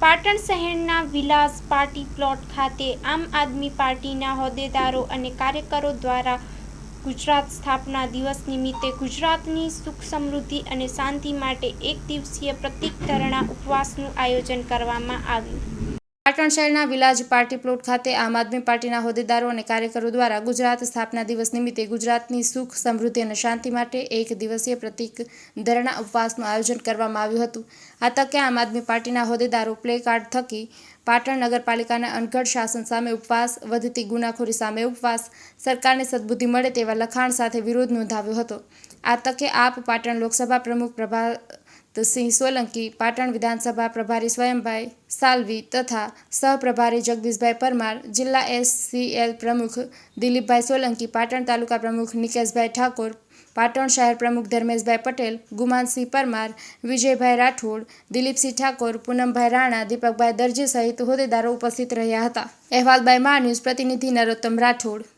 પાટણ શહેરના વિલાસ party plot ખાતે આમ આદમી પાર્ટીના હોદ્દેદારો અને કાર્યકરો દ્વારા ગુજરાત સ્થાપના દિવસ નિમિત્તે ગુજરાતની સુખ સમૃદ્ધિ અને શાંતિ માટે એક દિવસીય પ્રતીક ધરણા ઉપવાસનું આયોજન કરવામાં આવ્યું। પાટણ શહેરના વિલાજ પાર્ટી પ્લોટ ખાતે આમ આદમી પાર્ટીના હોદ્દેદારો અને કાર્યકરો દ્વારા ગુજરાત સ્થાપના દિવસ નિમિત્તે ગુજરાતની સુખ સમૃદ્ધિ અને શાંતિ માટે એક દિવસીય પ્રતીક ધરણા ઉપવાસનું આયોજન કરવામાં આવ્યું હતું। આ તકે આમ આદમી પાર્ટીના હોદ્દેદારો પ્લે કાર્ડ થકી પાટણ નગરપાલિકાના અનગઢ શાસન સામે ઉપવાસ, વધતી ગુનાખોરી સામે ઉપવાસ, સરકારને સદબુદ્ધિ મળે તેવા લખાણ સાથે વિરોધ નોંધાવ્યો હતો। આ તકે આપ પાટણ લોકસભા પ્રમુખ પ્રભાતસિંહ સોલંકી, પાટણ વિધાનસભા પ્રભારી સ્વયંભાઈ સાલવી તથા સહપ્રભારી જગદીશભાઈ પરમાર, જિલ્લા SCL પ્રમુખ દિલીપભાઈ સોલંકી, પાટણ તાલુકા પ્રમુખ નિકેશભાઈ ઠાકોર, પાટણ શહેર પ્રમુખ ધર્મેશભાઈ પટેલ, ગુમાનસિંહ પરમાર, વિજયભાઈ રાઠોડ, દિલીપસિંહ ઠાકોર, પૂનમભાઈ રાણા, દીપકભાઈ દરજી સહિત હોદ્દેદારો ઉપસ્થિત રહ્યા હતા। અહેવાલ બાય મા ન્યૂઝ પ્રતિનિધિ નરોત્તમ રાઠોડ।